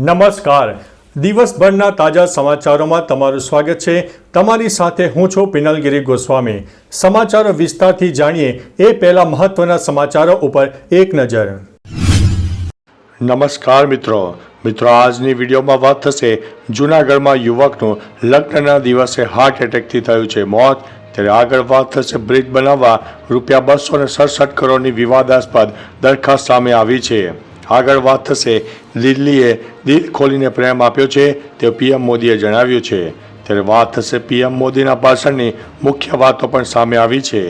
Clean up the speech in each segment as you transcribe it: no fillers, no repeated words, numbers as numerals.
નમસ્કાર. દિવસભરના તાજા સમાચારોમાં તમારું સ્વાગત છે. તમારી સાથે હું છું પિનલગીરી ગોસ્વામી. સમાચારો વિસ્તારથી જાણીએ એ પહેલા મહત્વના સમાચારો ઉપર એક નજર. નમસ્કાર મિત્રો. આજની વિડીયોમાં વાત થશે જૂનાગઢમાં યુવકનું લગ્નના દિવસે હાર્ટ એટેકથી થયું છે મોત. ત્યારે આગળ વાત થશે બ્રિજ બનાવવા ₹267 કરોડની વિવાદાસ્પદ દરખાસ્ત સામે આવી છે. આગળ વાત થશે દિલ્હીએ દિલ ખોલીને પ્રેમ આપ્યો છે તેવું પીએમ મોદીએ જણાવ્યું છે. ત્યારે વાત થશે પીએમ મોદીના ભાષણની મુખ્ય વાતો પણ સામે આવી છે.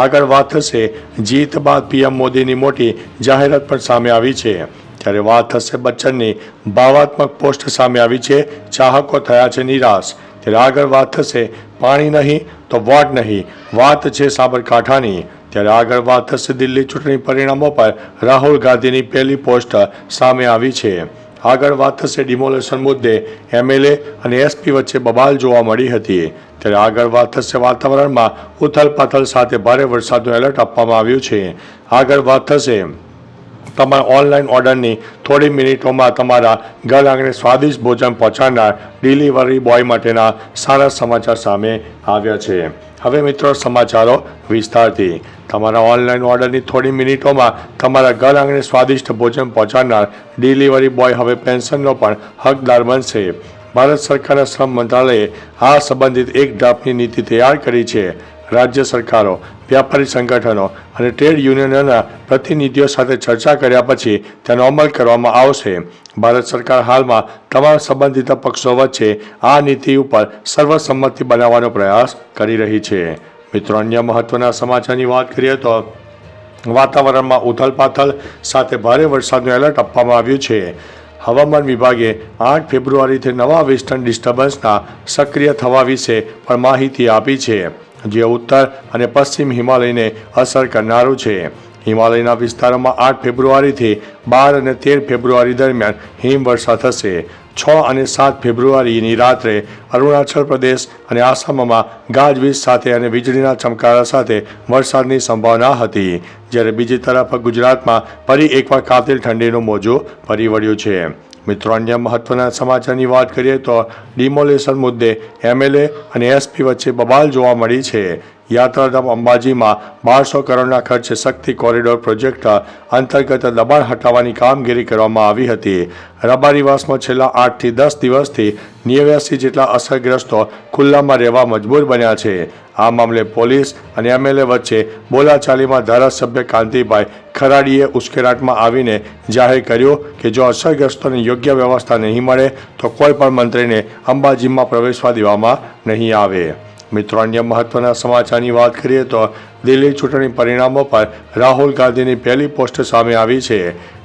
આગળ વાત થશે જીત બાદ પીએમ મોદીની મોટી જાહેરાત પણ સામે આવી છે. ત્યારે વાત થશે બચ્ચનની ભાવાત્મક પોસ્ટ સામે આવી છે, ચાહકો થયા છે નિરાશ. ત્યારે આગળ વાત થશે પાણી નહીં તો વોટ નહીં, વાત છે સાબરકાંઠાની. ત્યારે આગળ વાત થશે દિલ્હી ચૂંટણી પરિણામો પર રાહુલ ગાંધીની પહેલી પોસ્ટ સામે આવી છે. આગળ વાત થશે ડિમોલેશન મુદ્દે એમએલએ અને એસપી વચ્ચે બબાલ જોવા મળી હતી. ત્યારે આગળ વાત થશે વાતાવરણમાં ઉથલપાથલ સાથે ભારે વરસાદનું એલર્ટ આપવામાં આવ્યું છે. આગળ વાત થશે તમારા ઓનલાઈન ઓર્ડરની થોડી મિનિટોમાં તમારા ઘર આંગણે સ્વાદિષ્ટ ભોજન પહોંચાડનાર ડિલિવરી બોય માટેના સારા સમાચાર સામે આવ્યા છે. હવે મિત્રો સમાચારો વિસ્તારથી. તમારા ઓનલાઈન ઓર્ડરની થોડી મિનિટોમાં તમારા ઘર આંગણે સ્વાદિષ્ટ ભોજન પહોંચાડનાર ડિલિવરી બોય હવે પેન્શનનો પણ હકદાર બનશે. ભારત સરકારના શ્રમ મંત્રાલયે આ સંબંધિત એક ડ્રાફ્ટની નીતિ તૈયાર કરી છે. રાજ્ય સરકારો, વ્યાપારી સંગઠનો અને ટ્રેડ યુનિયનોના પ્રતિનિધિઓ સાથે ચર્ચા કર્યા પછી તેનો અમલ કરવામાં આવશે. ભારત સરકાર હાલમાં તમામ સંબંધિત પક્ષો વચ્ચે આ નીતિ ઉપર સર્વસંમતિ બનાવવાનો પ્રયાસ કરી રહી છે. મિત્રો અન્ય મહત્વના સમાચારની વાત કરીએ તો વાતાવરણમાં ઉથલપાથલ સાથે ભારે વરસાદનું એલર્ટ આપવામાં આવ્યું છે. હવામાન વિભાગે 8 ફેબ્રુઆરીથી નવા વેસ્ટર્ન ડિસ્ટર્બન્સના સક્રિય થવા વિશે પણ માહિતી આપી છે, જે ઉત્તર અને પશ્ચિમ હિમાલયને અસર કરનારું છે. હિમાલયના વિસ્તારોમાં 8 ફેબ્રુઆરીથી 12 અને 13 ફેબ્રુઆરી દરમિયાન હિમવર્ષા થશે. 6 અને 7 ફેબ્રુઆરીની રાત્રે અરુણાચલ પ્રદેશ અને આસામમાં ગાજવીજ સાથે અને વીજળીના ચમકારા સાથે વરસાદની સંભાવના હતી. જ્યારે બીજી તરફ ગુજરાતમાં ફરી એકવાર કાતિલ ઠંડીનું મોજું ફરી વળ્યું છે. મિત્રો અન્ય મહત્વના સમાચારની વાત કરીએ તો ડિમોલેશન મુદ્દે એમએલએ અને એસપી વચ્ચે બબાલ જોવા મળી છે. યાત્રાધામ અંબાજીમાં 1200 કરોડના ખર્ચે શક્તિ કોરિડોર પ્રોજેક્ટ અંતર્ગત દબાણ હટાવવાની કામગીરી કરવામાં આવી હતી. રબારીવાસમાં છેલ્લા 8 થી 10 દિવસથી 89 જેટલા અસરગ્રસ્તો ખુલ્લામાં રહેવા મજબૂર બન્યા છે. આ મામલે પોલીસ અને એમએલએ વચ્ચે બોલાચાલીમાં ધારાસભ્ય કાંતિભાઈ ખરાડીએ ઉશ્કેરાટમાં આવીને જાહેર કર્યું કે જો અસરગ્રસ્તોને યોગ્ય વ્યવસ્થા નહીં મળે તો કોઈ પણ મંત્રીને અંબાજીમાં પ્રવેશવા દેવામાં નહીં આવે. મિત્રો અન્ય મહત્વના સમાચારની વાત કરીએ તો દિલ્હી ચૂંટણી પરિણામો પર રાહુલ ગાંધીની પહેલી પોસ્ટ સામે આવી છે.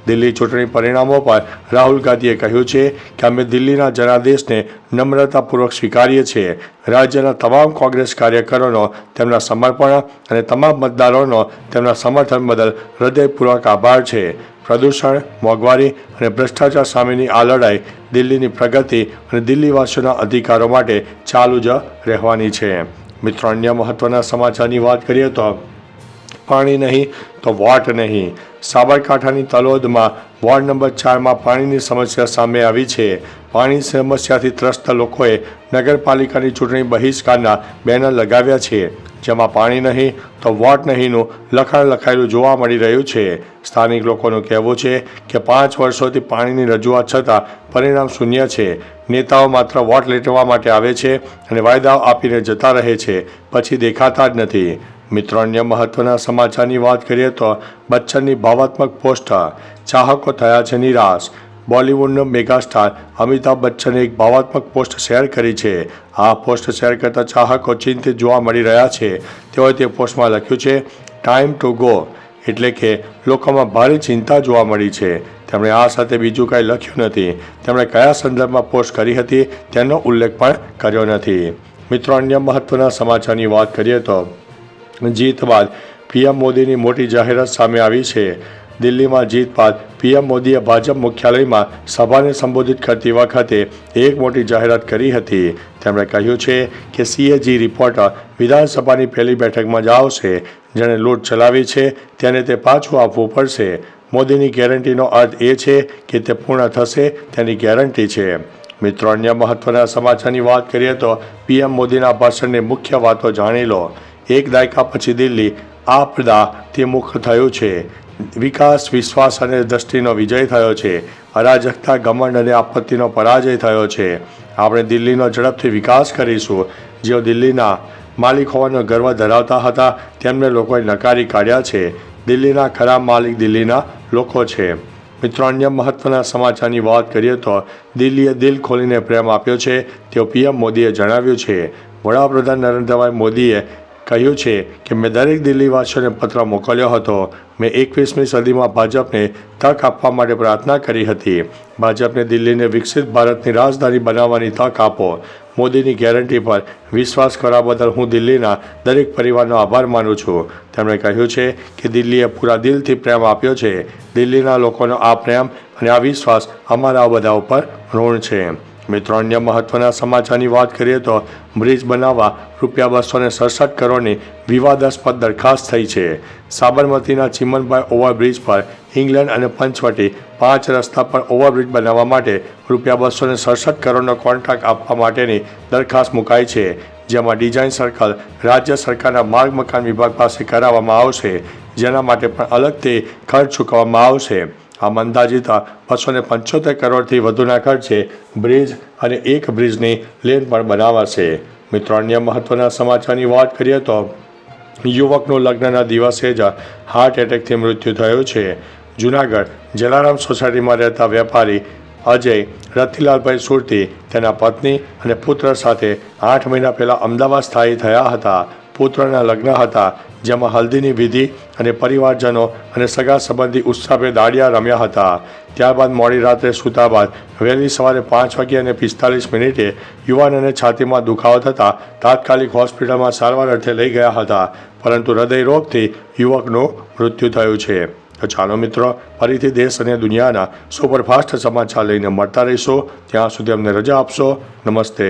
દિલ્હી ચૂંટણી પરિણામો પર રાહુલ ગાંધીએ કહ્યું છે કે અમે દિલ્હીના જનાદેશને નમ્રતાપૂર્વક સ્વીકારીએ છીએ. રાજ્યના તમામ કોંગ્રેસ કાર્યકરોનો તેમના સમર્પણ અને તમામ મતદારોનો તેમના સમર્થન બદલ હૃદયપૂર્વક આભાર છે. પ્રદૂષણ, મોંઘવારી અને ભ્રષ્ટાચાર સામેની આ લડાઈ દિલ્હીની પ્રગતિ અને દિલ્હીવાસીઓના અધિકારો માટે ચાલુ જ રહેવાની છે. મિત્રો અન્ય મહત્વના સમાચારની વાત કરીએ તો પાણી નહીં તો વોટ નહીં. સાબરકાંઠાની તલોદમાં વોર્ડ નંબર 4માં પાણીની સમસ્યા સામે આવી છે. પાણી સમસ્યાથી ત્રસ્ત લોકોએ નગરપાલિકાની ચૂંટણી બહિષ્કારના બેનર લગાવ્યા છે, જેમાં પાણી નહીં તો વોટ નહીંનું લખાણ લખાયેલું જોવા મળી રહ્યું છે. સ્થાનિક લોકોનું કહેવું છે કે 5 વર્ષોથી પાણીની રજૂઆત છતાં પરિણામ શૂન્ય છે. નેતાઓ માત્ર વોટ લેટવા માટે આવે છે અને વાયદાઓ આપીને જતા રહે છે, પછી દેખાતા જ નથી. મિત્રો અન્ય મહત્વના સમાચારની વાત કરીએ તો બચ્ચનની ભાવાત્મક પોસ્ટ, ચાહકો થયા છે નિરાશ. બોલિવૂડનો મેગાસ્ટાર અમિતાભ બચ્ચને એક ભાવાત્મક પોસ્ટ શેર કરી છે. આ પોસ્ટ શેર કરતા ચાહકો ચિંતિત જોવા મળી રહ્યા છે. તેઓએ તે પોસ્ટમાં લખ્યું છે ટાઈમ ટુ ગો, એટલે કે લોકોમાં ભારે ચિંતા જોવા મળી છે. તેમણે આ સાથે બીજું કંઈ લખ્યું નથી. તેમણે કયા સંદર્ભમાં પોસ્ટ કરી હતી તેનો ઉલ્લેખ પણ કર્યો નથી. મિત્રો અન્ય મહત્વના સમાચારની વાત કરીએ તો જીત બાદ પીએમ મોદીની મોટી જાહેરાત સામે આવી છે. દિલ્હીમાં જીત બાદ પીએમ મોદીએ ભાજપ મુખ્યાલયમાં સભાને સંબોધિત કરતી વખતે એક મોટી જાહેરાત કરી હતી. તેમણે કહ્યું છે કે CAG રિપોર્ટ વિધાનસભાની પહેલી બેઠકમાં જ આવશે. જેણે લૂંટ ચલાવી છે તેને તે પાછું આપવું પડશે. મોદીની ગેરંટીનો અર્થ એ છે કે તે પૂર્ણ થશે તેની ગેરંટી છે. મિત્રો, અન્ય મહત્વના સમાચારની વાત કરીએ તો પીએમ મોદીના ભાષણની મુખ્ય વાતો જાણી લો. એક દાયકા પછી દિલ્હી આપદાથી મુક્ત થયું છે. વિકાસ, વિશ્વાસ અને દ્રષ્ટિનો વિજય થયો છે. અરાજકતા, ઘમંડ અને આપત્તિનો પરાજય થયો છે. આપણે દિલ્હીનો ઝડપથી વિકાસ કરીશું. જેઓ દિલ્હીના માલિક હોવાનો ગર્વ ધરાવતા હતા તેમને લોકોએ નકારી કાઢ્યા છે. દિલ્હીના ખરા માલિક દિલ્હીના લોકો છે. મિત્રો, અન્ય મહત્વના સમાચારની વાત કરીએ તો દિલ્હીએ દિલ ખોલીને પ્રેમ આપ્યો છે તેવું પીએમ મોદીએ જણાવ્યું છે. વડાપ્રધાન નરેન્દ્રભાઈ મોદીએ કહ્યું છે કે મેં દરેક દિલ્હીવાસીઓને પત્ર મોકલ્યો હતો. મેં 21મી સદીમાં ભાજપને તક આપવા માટે પ્રાર્થના કરી હતી. ભાજપને દિલ્હીને વિકસિત ભારતની રાજધાની બનાવવાની તક આપો. મોદીની ગેરંટી પર વિશ્વાસ કરવા બદલ હું દિલ્હીના દરેક પરિવારનો આભાર માનું છું. તેમણે કહ્યું છે કે દિલ્હીએ પૂરા દિલથી પ્રેમ આપ્યો છે. દિલ્હીના લોકોનો આ પ્રેમ અને આ વિશ્વાસ અમારા બધા ઉપર ઋણ છે. મિત્રો, અન્ય મહત્વના સમાચારની વાત કરીએ તો બ્રિજ બનાવવા ₹267 કરોડની વિવાદાસ્પદ દરખાસ્ત થઈ છે. સાબરમતીના ચિમનભાઈ ઓવરબ્રિજ પર ઇંગ્લેન્ડ અને પંચવટી 5 રસ્તા પર ઓવરબ્રિજ બનાવવા માટે ₹267 કરોડનો કોન્ટ્રાક્ટ આપવા માટેની દરખાસ્ત મુકાઈ છે. જેમાં ડિઝાઇન સર્કલ રાજ્ય સરકારના માર્ગ મકાન વિભાગ પાસે કરાવવામાં આવશે. જેના માટે પણ અલગથી ખર્ચ ચૂકવવામાં આવશે. આમ અંદાજિત 275 કરોડથી વધુના ખર્ચે બ્રિજ અને એક બ્રિજની લેન પણ બનાવાશે. મિત્રો, અન્ય મહત્વના સમાચારની વાત કરીએ તો યુવકનું લગ્નના દિવસે જ હાર્ટ એટેકથી મૃત્યુ થયું છે. જૂનાગઢ જલારામ સોસાયટીમાં રહેતા વેપારી અજય રતિલાલભાઈ સુરતી તેના પત્ની અને પુત્ર સાથે 8 મહિના પહેલાં અમદાવાદ સ્થાયી થયા હતા. પુત્રના લગ્ન હતા જેમાં હલ્દીની વિધિ અને પરિવારજનો અને સગા સંબંધી ઉત્સાહભેર દાંડિયા રમ્યા હતા. ત્યારબાદ મોડી રાત્રે સૂતા બાદ વહેલી સવારે 5:45 યુવાનને છાતીમાં દુખાવો થતાં તાત્કાલિક હોસ્પિટલમાં સારવાર અર્થે લઈ ગયા હતા. પરંતુ હૃદયરોગથી યુવકનું મૃત્યુ થયું છે. તો ચાલો મિત્રો, ફરીથી દેશ અને દુનિયાના સુપરફાસ્ટ સમાચાર લઈને મળતા રહીશું. ત્યાં સુધી અમને રજા આપશો. નમસ્તે.